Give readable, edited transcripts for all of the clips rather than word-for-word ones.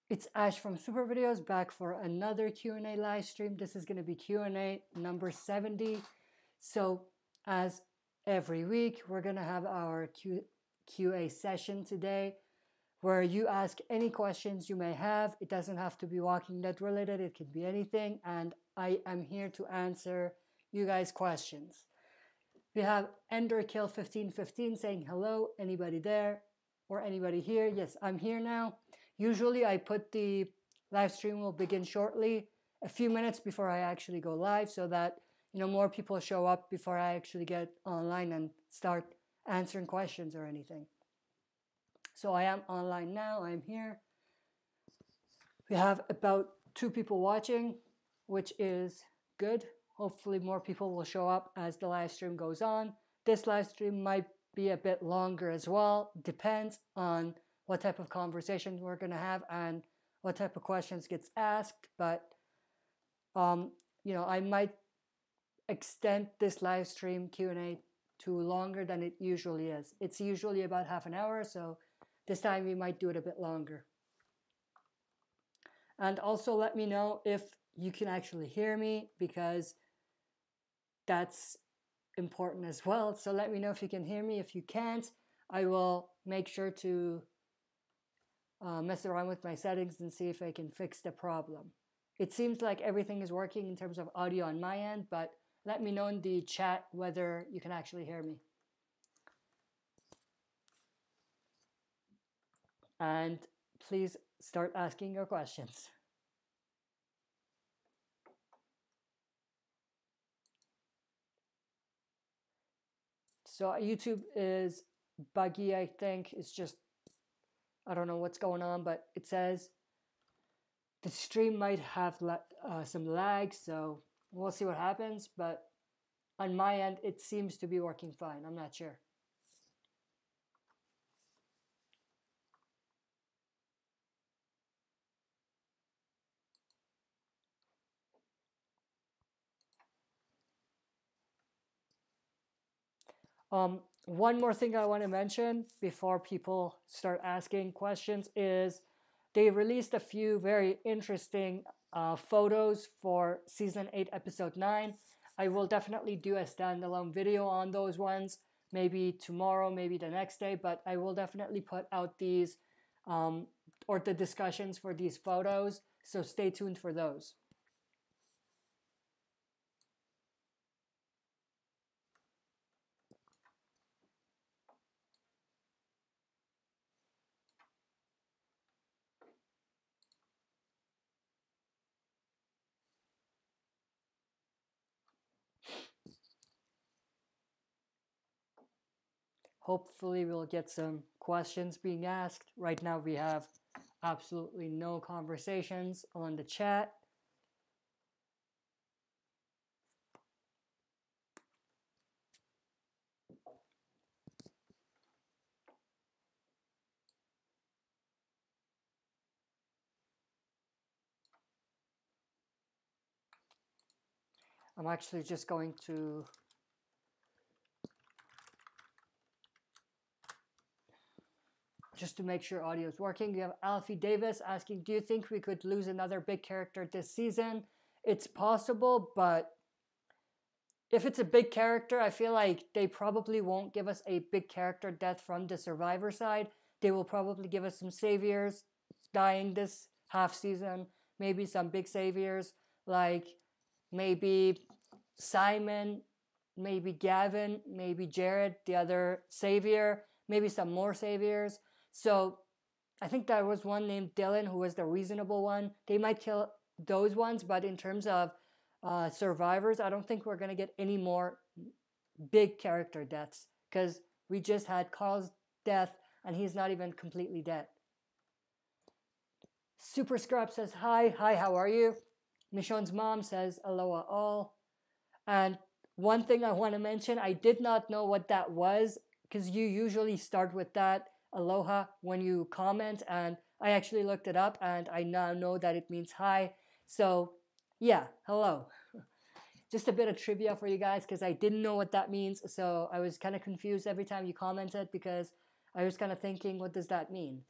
It's Ash from Super Videos back for another Q&A live stream. This is going to be Q&A number 70. So as every week, we're going to have our QA session today where you ask any questions you may have. It doesn't have to be Walking Dead related. It can be anything. And I am here to answer you guys' questions. We have EnderKill1515 saying hello. Anybody there? Or anybody here? Yes, I'm here now. Usually I put the live stream will begin shortly, a few minutes before I actually go live, so that more people show up before I actually get online and start answering questions or anything. So I am online now. I'm here. We have about 2 people watching, which is good. Hopefully more people will show up as the live stream goes on. This live stream might be a bit longer as well. Depends on what type of conversation we're going to have and what type of questions gets asked. But, I might extend this live stream Q&A to longer than it usually is. It's usually about half an hour, so this time we might do it a bit longer. And also let me know if you can actually hear me, because that's important as well. So let me know if you can hear me. If you can't, I will make sure to mess around with my settings and see if I can fix the problem. It seems like everything is working in terms of audio on my end, but let me know in the chat whether you can actually hear me. And please start asking your questions. So YouTube is buggy, I think. It's just, I don't know what's going on, but it says the stream might have some lag, so we'll see what happens. But on my end, it seems to be working fine. I'm not sure. One more thing I want to mention before people start asking questions is they released a few very interesting photos for Season 8, Episode 9. I will definitely do a standalone video on those ones, maybe tomorrow, maybe the next day, but I will definitely put out these or the discussions for these photos, so stay tuned for those. Hopefully we'll get some questions being asked. Right now we have absolutely no conversations on the chat. I'm actually just going to make sure audio is working. We have Alfie Davis asking, do you think we could lose another big character this season? It's possible, but if it's a big character, I feel like they probably won't give us a big character death from the Survivor side. They will probably give us some saviors dying this half season, maybe some big saviors, like maybe Simon, maybe Gavin, maybe Jared, the other savior, maybe some more saviors. So I think there was one named Dylan who was the reasonable one. They might kill those ones, but in terms of survivors, I don't think we're going to get any more big character deaths, because we just had Carl's death and he's not even completely dead. Super Scrap says, hi, how are you? Michonne's mom says, aloha all. And one thing I want to mention, I did not know what that was, because you usually start with that, aloha, when you comment, and I actually looked it up and I now know that it means hi. So yeah, hello. Just a bit of trivia for you guys, because I didn't know what that means, so I was kind of confused every time you commented, because I was kind of thinking, what does that mean?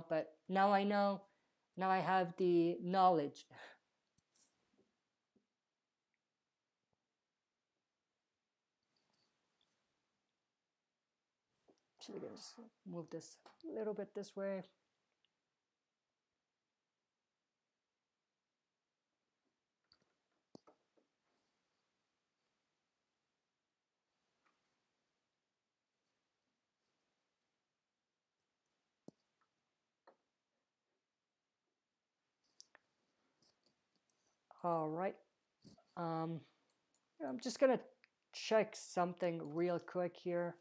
But now I know, Now I have the knowledge. Actually, just move this a little bit this way. All right. I'm just gonna check something real quick here.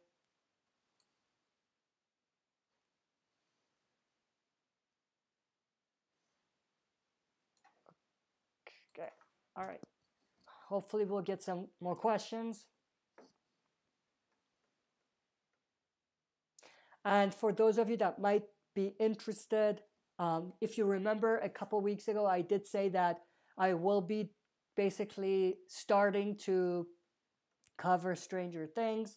Okay. All right. Hopefully we'll get some more questions. And for those of you that might be interested, if you remember a couple weeks ago, I did say that I will be basically starting to cover Stranger Things,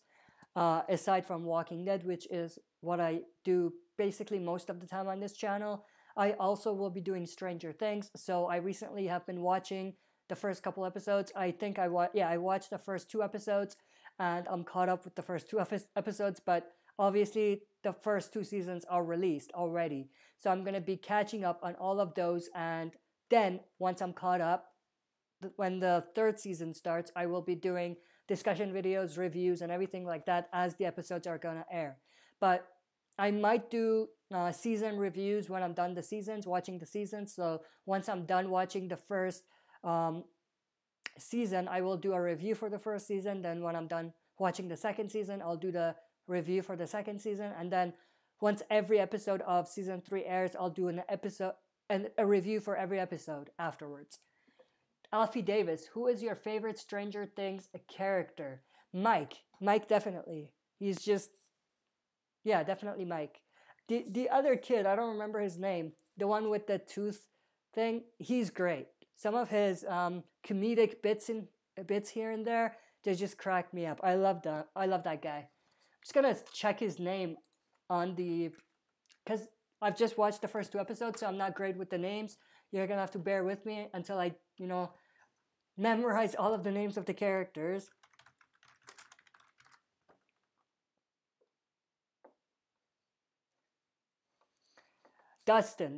aside from Walking Dead, which is what I do basically most of the time on this channel. I also will be doing Stranger Things. So I recently have been watching the first couple episodes. I think I watched the first 2 episodes, and I'm caught up with the first 2 episodes, but obviously the first 2 seasons are released already. So I'm going to be catching up on all of those, and then once I'm caught up, when the 3rd season starts, I will be doing discussion videos, reviews, and everything like that as the episodes are going to air. But I might do season reviews when I'm done the seasons, watching the seasons. So once I'm done watching the first season, I will do a review for the first season. Then when I'm done watching the 2nd season, I'll do the review for the 2nd season. And then once every episode of season 3 airs, I'll do a review for every episode afterwards. Alfie Davis, who is your favorite Stranger Things character? Mike. Mike, definitely. He's just, yeah, definitely Mike. The other kid, I don't remember his name, the one with the tooth thing, he's great. Some of his comedic bits here and there, they just crack me up. I love that guy. I'm just gonna check his name on because I've just watched the first 2 episodes, so I'm not great with the names. You're gonna have to bear with me until I, memorize all of the names of the characters. Dustin,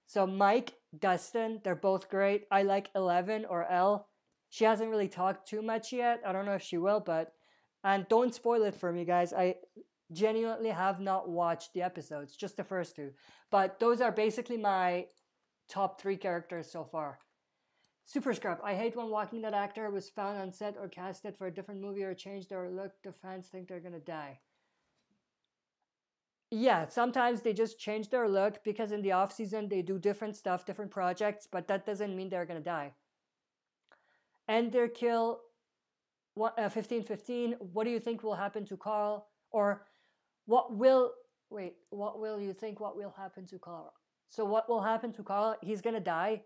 so Mike, Dustin, they're both great. I like 11 or Elle. She hasn't really talked too much yet. I don't know if she will, and don't spoil it for me, guys. I genuinely have not watched the episodes, just the first 2. But those are basically my top 3 characters so far. Super Scrub, I hate when Walking Dead actor was found on set or casted for a different movie or changed their look. The fans think they're gonna die. Yeah, sometimes they just change their look because in the off season they do different stuff, different projects, but that doesn't mean they're gonna die. End their kill 1515. What do you think will happen to Carl? Or what will you think what will happen to Carl? So what will happen to Carl? He's gonna die.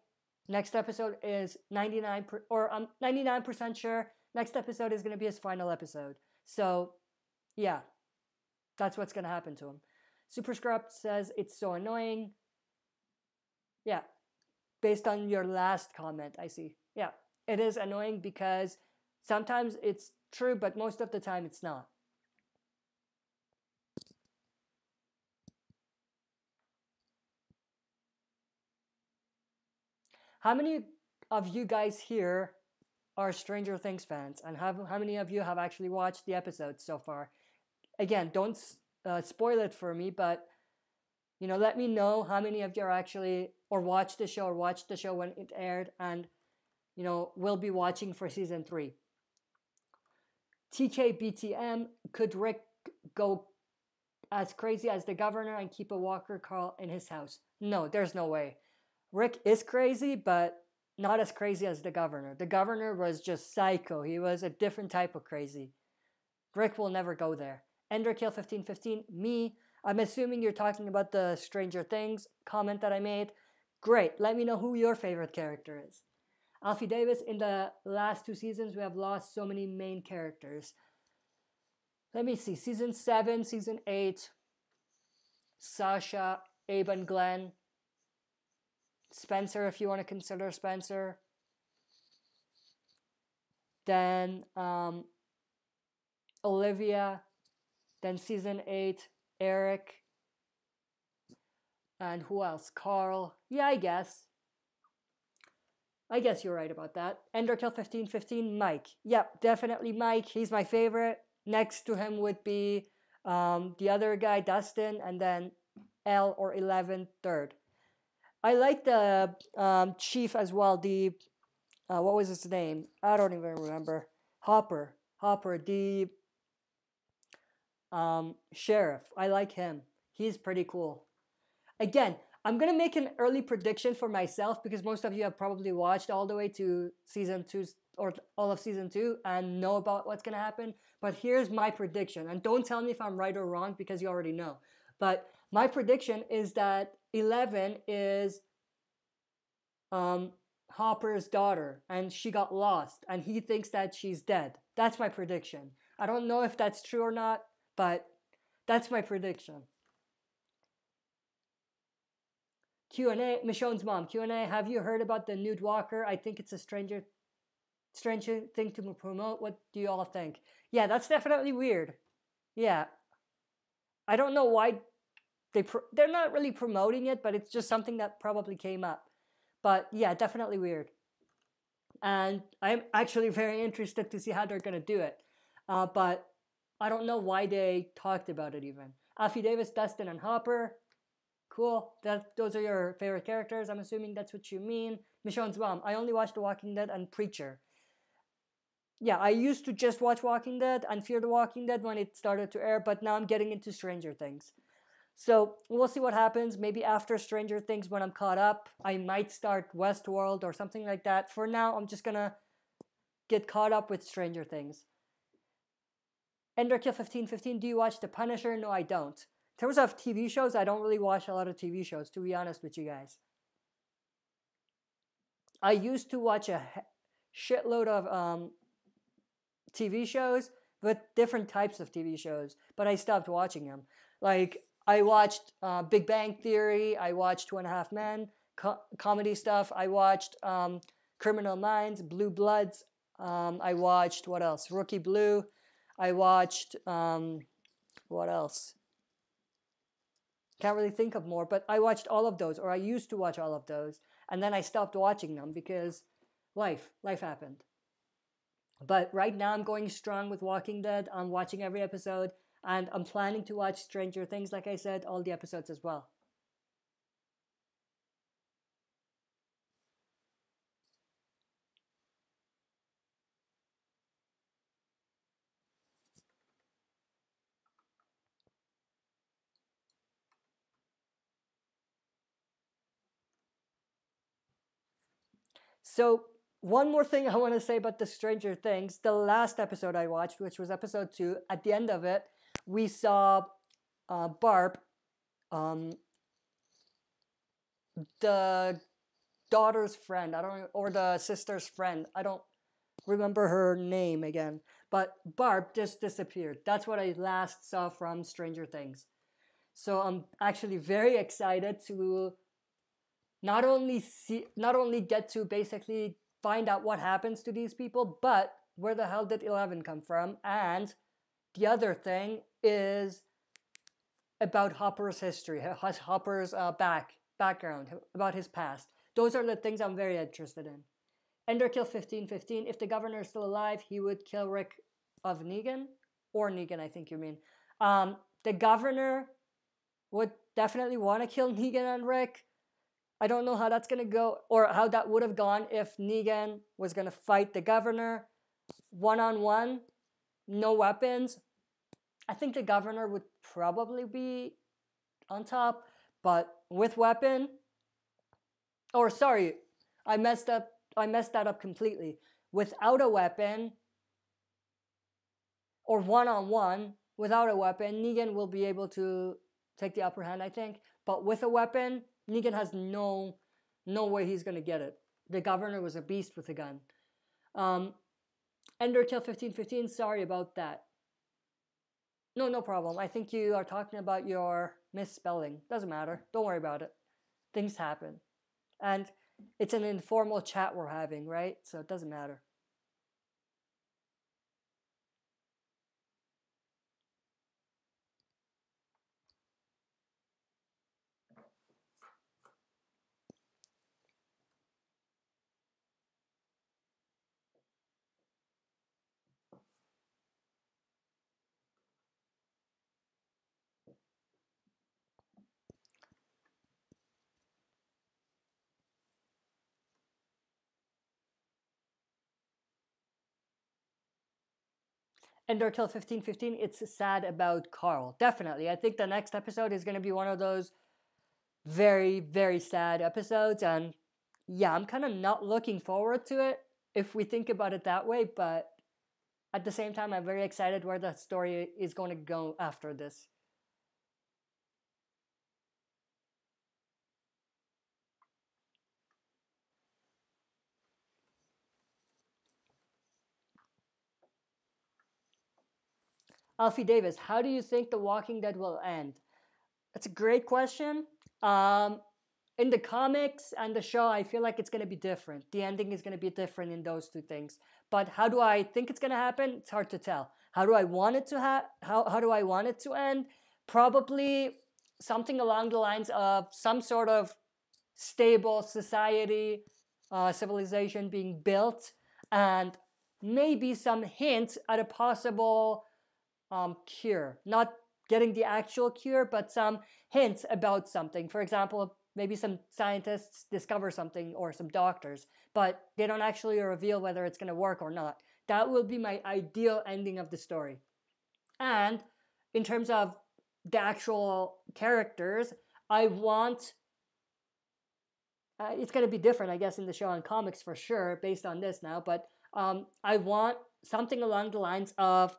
Next episode is 99% sure. Next episode is gonna be his final episode. So yeah, that's what's gonna happen to him. Super Scrub says it's so annoying. Yeah, based on your last comment, I see. Yeah, it is annoying because sometimes it's true, but most of the time it's not. How many of you guys here are Stranger Things fans? And how many of you have actually watched the episodes so far? Again, don't spoil it for me, but let me know how many of you are actually or watched the show when it aired, and will be watching for season 3. TKBTM, could Rick go as crazy as the governor and keep a Walker Carl in his house? No, there's no way. Rick is crazy, but not as crazy as the governor. The governor was just psycho. He was a different type of crazy. Rick will never go there. Enderkill 1515, me. I'm assuming you're talking about the Stranger Things comment that I made. Great. Let me know who your favorite character is. Alfie Davis, in the last 2 seasons, we have lost so many main characters. Let me see. Season 7, Season 8, Sasha, Abe and Glenn. Spencer, if you want to consider Spencer. Then Olivia. Then season 8, Eric. And who else? Carl. Yeah, I guess. I guess you're right about that. Enderkill 1515, Mike. Yep, definitely Mike. He's my favorite. Next to him would be the other guy, Dustin, and then L or 11 third. I like the chief as well. The what was his name? I don't even remember. Hopper, the sheriff. I like him. He's pretty cool. Again, I'm going to make an early prediction for myself because most of you have probably watched all the way to season 2 or all of season 2 and know about what's going to happen. But here's my prediction. And don't tell me if I'm right or wrong because you already know. But my prediction is that 11 is Hopper's daughter and she got lost and he thinks that she's dead. That's my prediction. I don't know if that's true or not, but that's my prediction. Q&A, Michonne's mom. Q&A, have you heard about the Nude Walker? I think it's a strange thing to promote. What do you all think? Yeah, that's definitely weird. Yeah. I don't know why they're not really promoting it, but it's just something that probably came up. But yeah, definitely weird. And I'm actually very interested to see how they're going to do it. But I don't know why they talked about it even. Alfie Davis, Dustin, and Hopper. Cool. Those are your favorite characters. I'm assuming that's what you mean. Michonne's mom. I only watched The Walking Dead and Preacher. Yeah, I used to just watch Walking Dead and Fear the Walking Dead when it started to air, but now I'm getting into Stranger Things. So we'll see what happens. Maybe after Stranger Things, when I'm caught up, I might start Westworld or something like that. For now, I'm just gonna get caught up with Stranger Things. Enderkill 1515, do you watch The Punisher? No, I don't. In terms of TV shows, I don't really watch a lot of TV shows, to be honest with you guys. I used to watch a shitload of TV shows, but different types of TV shows, but I stopped watching them. Like, I watched Big Bang Theory, I watched 2.5 Men, comedy stuff, I watched Criminal Minds, Blue Bloods, I watched, what else? Rookie Blue, I watched, what else? Can't really think of more, but I watched all of those, or I used to watch all of those, and then I stopped watching them because life happened. But right now I'm going strong with Walking Dead. I'm watching every episode, and I'm planning to watch Stranger Things, like I said, all the episodes as well. So one more thing I want to say about the Stranger Things, the last episode I watched, which was episode 2, at the end of it, we saw Barb, the daughter's friend, or the sister's friend. I don't remember her name again, but Barb just disappeared. That's what I last saw from Stranger Things. So I'm actually very excited to not only get to basically find out what happens to these people, but where the hell did 11 come from? And the other thing is about Hopper's history, Hopper's background, about his past. Those are the things I'm very interested in. Enderkill 1515, if the governor is still alive, he would kill Rick of Negan, or Negan, I think you mean. The governor would definitely want to kill Negan and Rick. I don't know how that's going to go, or how that would have gone if Negan was going to fight the governor one-on-one, no weapons. I think the governor would probably be on top, but with weapon, or sorry, I messed that up completely. Without a weapon, or one-on-one, without a weapon, Negan will be able to take the upper hand, I think. But with a weapon, Negan has no way he's going to get it. The governor was a beast with a gun. Enderkill 1515, sorry about that. No problem. I think you are talking about your misspelling. Doesn't matter. Don't worry about it. Things happen. And it's an informal chat we're having, right? So it doesn't matter. Enderkill 1515, it's sad about Carl. Definitely. I think the next episode is going to be one of those very, very sad episodes. And yeah, I'm kind of not looking forward to it if we think about it that way. But at the same time, I'm very excited where the story is going to go after this. Alfie Davis, how do you think The Walking Dead will end? That's a great question. In the comics and the show, I feel like it's going to be different. The ending is going to be different in those two things. But how do I think it's going to happen? It's hard to tell. How do I want it to how do I want it to end? Probably something along the lines of some sort of stable society, civilization being built, and maybe some hints at a possible cure. Not getting the actual cure, but some hints about something. For example, maybe some scientists discover something or some doctors, but they don't actually reveal whether it's going to work or not. That will be my ideal ending of the story. And in terms of the actual characters, I want it's going to be different, I guess, in the show and comics for sure, based on this now, but I want something along the lines of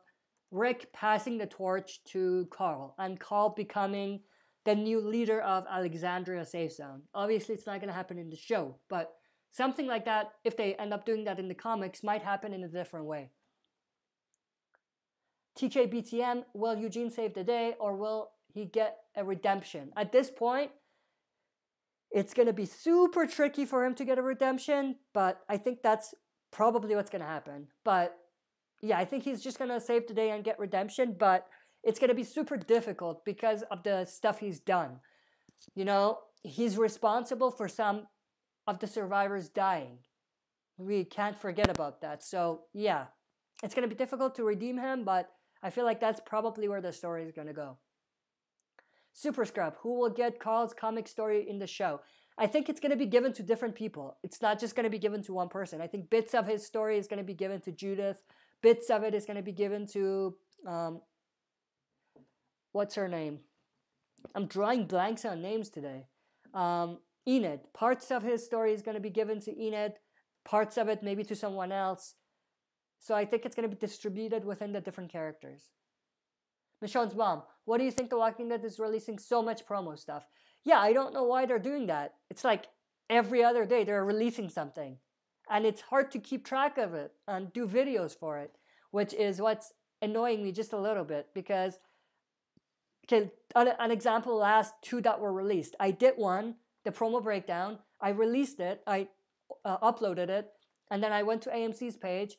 Rick passing the torch to Carl, and Carl becoming the new leader of Alexandria Safe Zone. Obviously, it's not going to happen in the show, but something like that, if they end up doing that in the comics, might happen in a different way. TJBTM, will Eugene save the day, or will he get a redemption? At this point, it's going to be super tricky for him to get a redemption, but I think that's probably what's going to happen. But yeah, I think he's just going to save the day and get redemption, but it's going to be super difficult because of the stuff he's done. You know, he's responsible for some of the survivors dying. We can't forget about that. So yeah, it's going to be difficult to redeem him, but I feel like that's probably where the story is going to go. Super Scrub, who will get Carl's comic story in the show? I think it's going to be given to different people. It's not just going to be given to one person. I think bits of his story is going to be given to Judith. Bits of it is going to be given to, what's her name? I'm drawing blanks on names today. Enid. Parts of his story is going to be given to Enid. Parts of it maybe to someone else. So I think it's going to be distributed within the different characters. Michonne's mom, what do you think The Walking Dead is releasing so much promo stuff? Yeah, I don't know why they're doing that. It's like every other day they're releasing something. And it's hard to keep track of it and do videos for it, which is what's annoying me just a little bit. Because, okay, an example, last two that were released. I did one, the promo breakdown. I released it. I uploaded it. And then I went to AMC's page.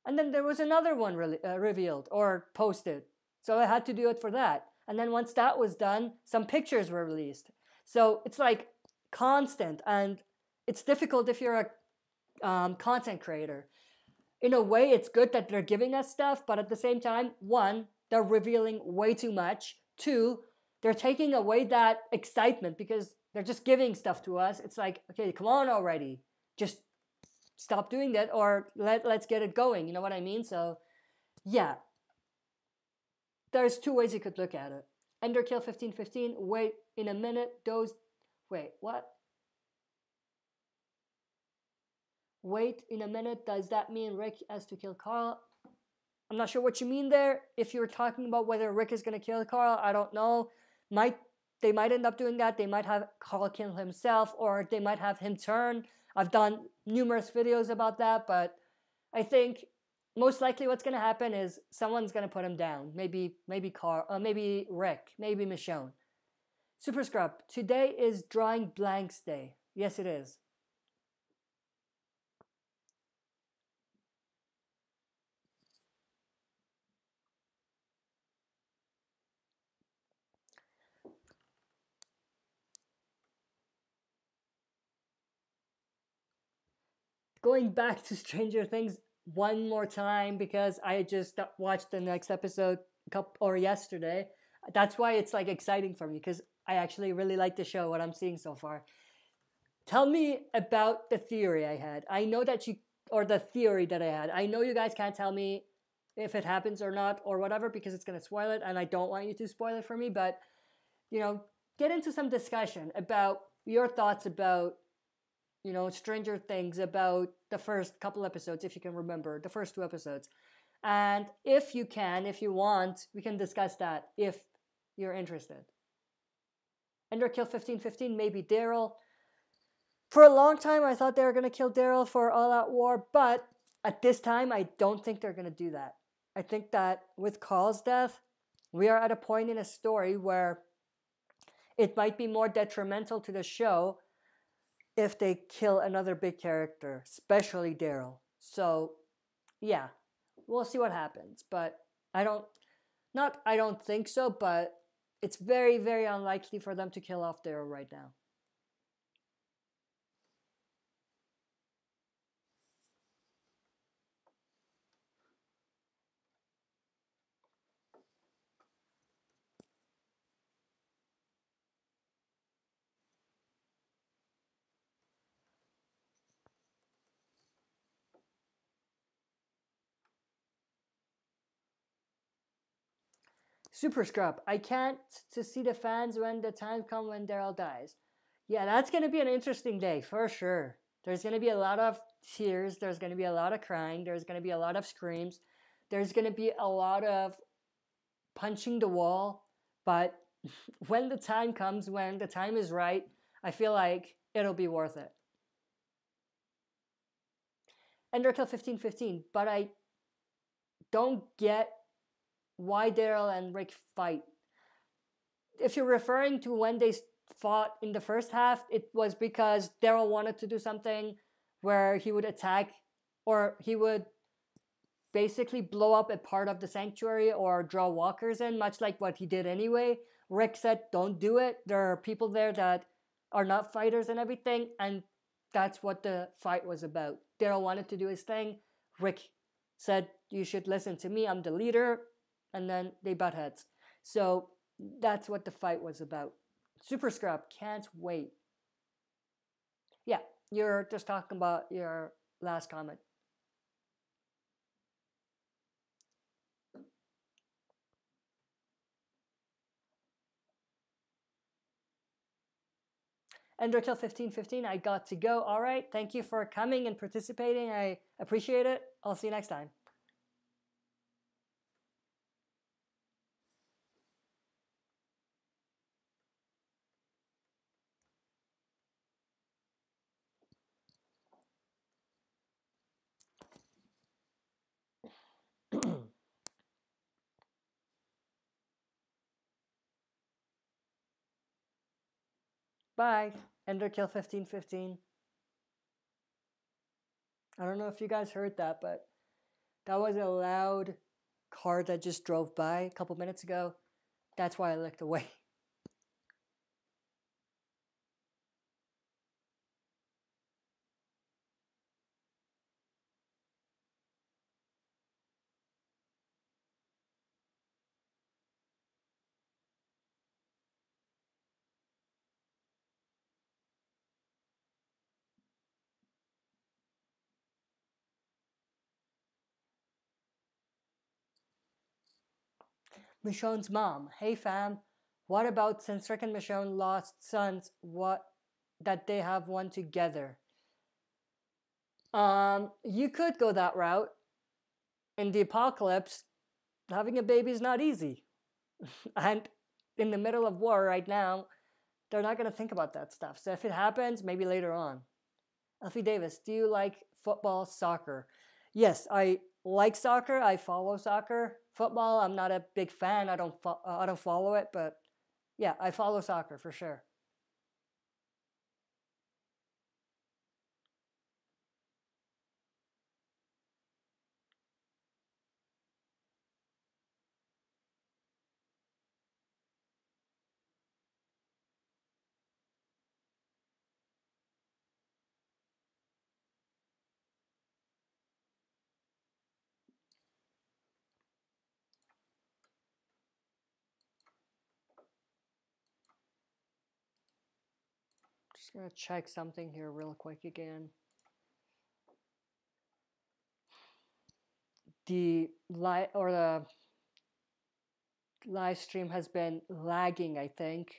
And then there was another one revealed or posted. So I had to do it for that. And then once that was done, some pictures were released. So it's like constant, and it's difficult if you're a content creator. In a way, it's good that they're giving us stuff, but at the same time, one, they're revealing way too much. Two, they're taking away that excitement because they're just giving stuff to us. It's like, okay, come on already. Just stop doing that, or let's get it going. You know what I mean? So yeah, there's two ways you could look at it. Enderkill 1515, wait in a minute, wait, what? Wait in a minute, does that mean Rick has to kill Carl? I'm not sure what you mean there. If you're talking about whether Rick is going to kill Carl, I don't know. They might end up doing that. They might have Carl kill himself, or they might have him turn. I've done numerous videos about that, but I think most likely what's going to happen is someone's going to put him down. Maybe Carl, maybe Rick, maybe Michonne. Super Scrub, today is Drawing Blanks Day. Yes, it is. Going back to Stranger Things one more time because I just watched the next episode yesterday. That's why it's like exciting for me because I actually really like the show. What I'm seeing so far. Tell me about the theory I had. I know that the theory that I had. I know you guys can't tell me if it happens or not or whatever because it's gonna spoil it, and I don't want you to spoil it for me. But you know, get into some discussion about your thoughts about Stranger Things, about the first couple episodes, if you can remember, the first two episodes. And if you want, we can discuss that if you're interested. Ender kill 1515, maybe Daryl. For a long time, I thought they were going to kill Daryl for All Out War, but at this time, I don't think they're going to do that. I think that with Carl's death, we are at a point in a story where it might be more detrimental to the show if they kill another big character, especially Daryl. So, yeah, we'll see what happens. But I don't think so, but it's very, very unlikely for them to kill off Daryl right now. Super Scrub. I can't to see the fans when the time comes when Daryl dies. Yeah, that's going to be an interesting day for sure. There's going to be a lot of tears. There's going to be a lot of crying. There's going to be a lot of screams. There's going to be a lot of punching the wall. But when the time comes, when the time is right, I feel like it'll be worth it. Ender kill 1515, but I don't get why Daryl and Rick fight. If you're referring to when they fought in the first half, it was because Daryl wanted to do something where he would attack or he would basically blow up a part of the sanctuary or draw walkers in, much like what he did anyway. Rick said, don't do it. There are people there that are not fighters and everything, and that's what the fight was about. Daryl wanted to do his thing. Rick said, you should listen to me. I'm the leader. And then they butt heads. So that's what the fight was about. Super Scrub, can't wait. Yeah, you're just talking about your last comment. Enderkill 1515, I got to go. All right, thank you for coming and participating. I appreciate it. I'll see you next time. Bye. Enderkill 1515. I don't know if you guys heard that, but that was a loud car that just drove by a couple minutes ago. That's why I looked away. Michonne's mom. Hey fam, what about since Rick and Michonne lost sons, what that they have one together? You could go that route. In the apocalypse, having a baby is not easy. And in the middle of war right now, they're not going to think about that stuff. So if it happens, maybe later on. Alfie Davis, do you like football, soccer? Yes, I like soccer. I follow soccer. Football, I'm not a big fan. I don't follow it, but yeah, I follow soccer for sure. Just gonna check something here real quick again. The live stream has been lagging, I think.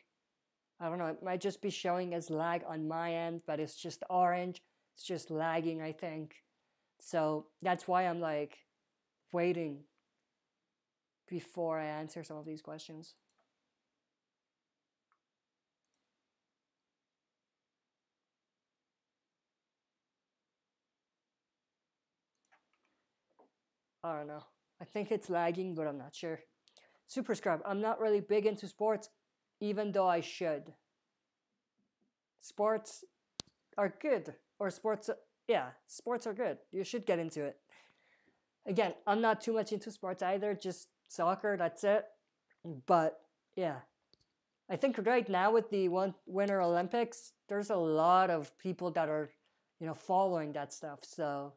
I don't know, it might just be showing as lag on my end, but it's just orange. It's just lagging, I think. So that's why I'm like waiting before I answer some of these questions. I don't know. I think it's lagging, but I'm not sure. Superscribe. I'm not really big into sports, even though I should. Sports are good. Or sports are good. You should get into it. Again, I'm not too much into sports either, just soccer, that's it. But yeah. I think right now with the Winter Olympics, there's a lot of people that are, following that stuff. So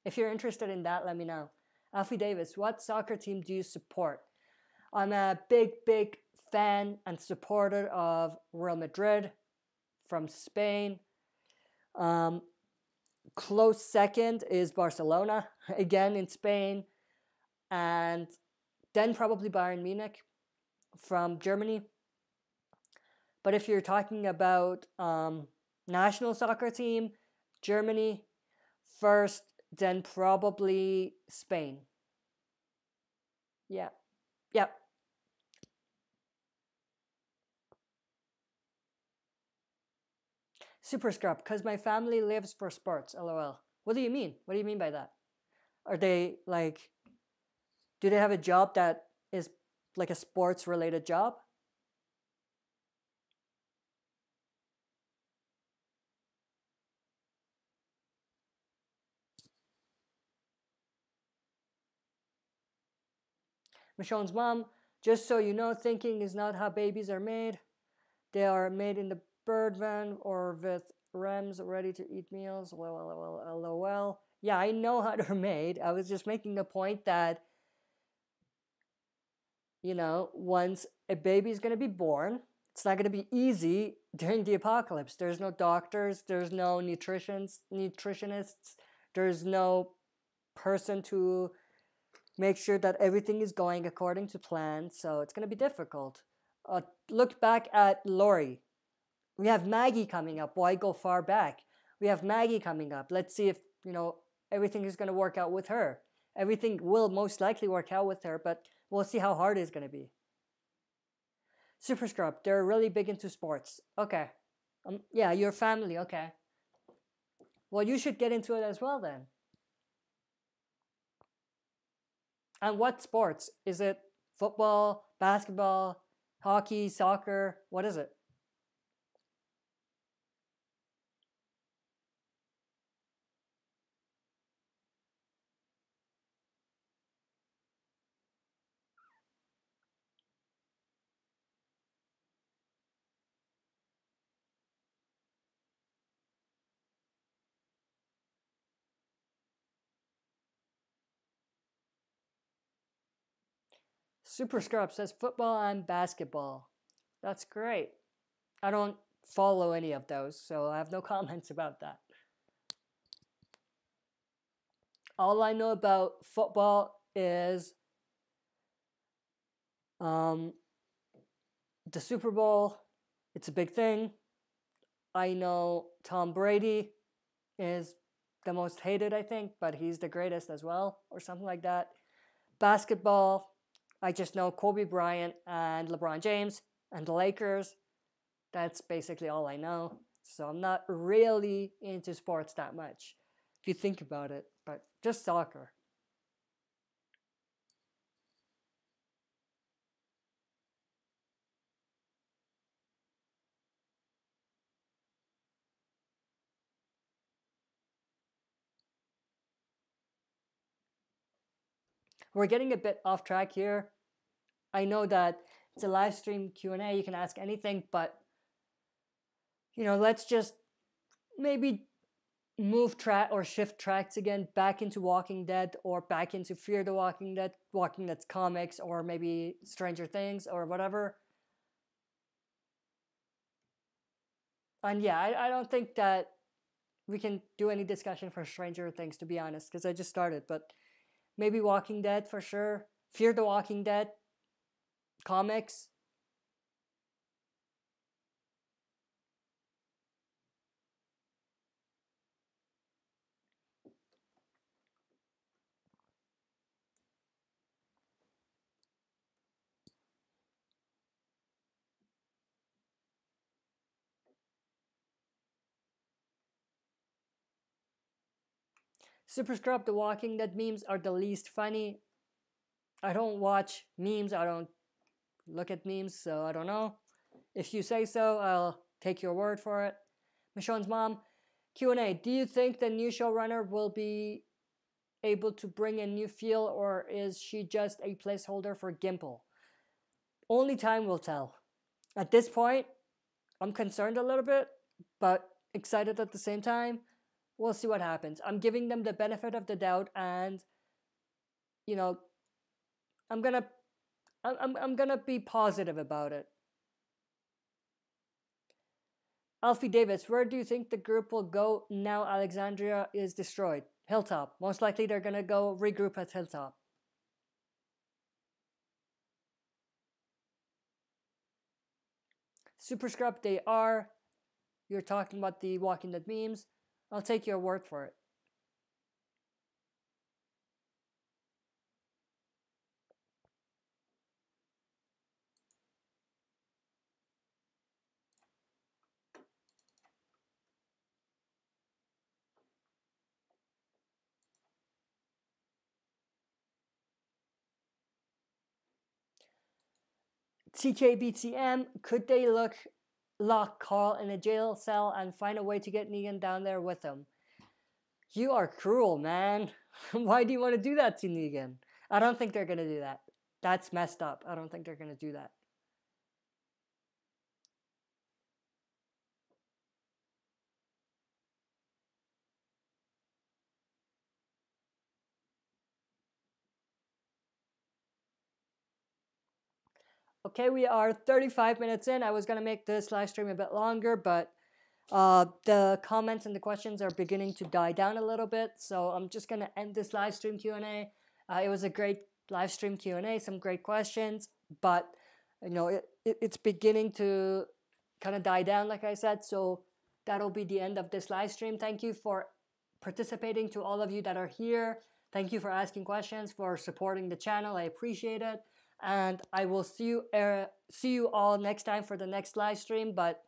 if you're interested in that, let me know. Alfie Davis, what soccer team do you support? I'm a big fan and supporter of Real Madrid from Spain. Close second is Barcelona, again in Spain. And then probably Bayern Munich from Germany. But if you're talking about national soccer team, Germany first, then probably Spain. Yeah. Yep. Super scrub, because my family lives for sports, lol. What do you mean? What do you mean by that? Are they like, do they have a job that is like a sports related job? Michonne's mom, just so you know, thinking is not how babies are made. They are made in the bird van or with REMs ready to eat meals. LOL. Yeah, I know how they're made. I was just making the point that, once a baby is going to be born, it's not going to be easy during the apocalypse. There's no doctors, there's no nutritionists, there's no person to make sure that everything is going according to plan. So it's going to be difficult. Look back at Lori. We have Maggie coming up. Why go far back? We have Maggie coming up. Let's see if, everything is going to work out with her. Everything will most likely work out with her, but we'll see how hard it's going to be. Super Scrub, they're really big into sports. Okay. Yeah, your family, okay. Well, you should get into it as well then. And what sports? Is it football, basketball, hockey, soccer? What is it? Super Scrub says football and basketball. That's great. I don't follow any of those, so I have no comments about that. All I know about football is the Super Bowl. It's a big thing. I know Tom Brady is the most hated, I think, but he's the greatest as well, or something like that. Basketball, I just know Kobe Bryant and LeBron James and the Lakers. That's basically all I know. So I'm not really into sports that much, if you think about it, but just soccer. We're getting a bit off track here. I know that it's a live stream Q&A, you can ask anything, but let's just maybe move track or shift tracks again back into Walking Dead or back into Fear the Walking Dead, Walking Dead's comics, or maybe Stranger Things or whatever. And yeah, I don't think that we can do any discussion for Stranger Things, to be honest, because I just started. But maybe Walking Dead for sure. Fear the Walking Dead comics. Super Scrub, the Walking Dead memes are the least funny. I don't watch memes. I don't look at memes, so I don't know. If you say so, I'll take your word for it. Michonne's mom, Q&A. Do you think the new showrunner will be able to bring a new feel, or is she just a placeholder for Gimple? Only time will tell. At this point, I'm concerned a little bit, but excited at the same time. We'll see what happens. I'm giving them the benefit of the doubt, and you know, I'm gonna be positive about it. Alfie Davis, where do you think the group will go now Alexandria is destroyed? Hilltop. Most likely they're gonna go regroup at Hilltop. Super Scrub, they are. You're talking about the Walking Dead memes. I'll take your word for it. TKBTM, could they lock Carl in a jail cell and find a way to get Negan down there with them? You are cruel, man. Why do you want to do that to Negan? I don't think they're gonna do that. That's messed up. I don't think they're gonna do that. Okay, we are 35 minutes in. I was gonna make this live stream a bit longer, but the comments and the questions are beginning to die down a little bit, so I'm just gonna end this live stream Q&A. It was a great live stream Q&A, some great questions, but you know it's beginning to kind of die down, like I said. So that'll be the end of this live stream. Thank you for participating, to all of you that are here. Thank you for asking questions, for supporting the channel. I appreciate it. And I will see you all next time for the next live stream. But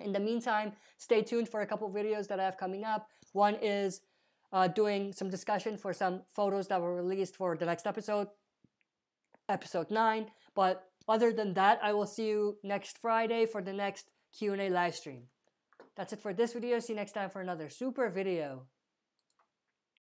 in the meantime, stay tuned for a couple videos that I have coming up. One is doing some discussion for some photos that were released for the next episode, episode 9. But other than that, I will see you next Friday for the next Q&A live stream. That's it for this video. See you next time for another super video.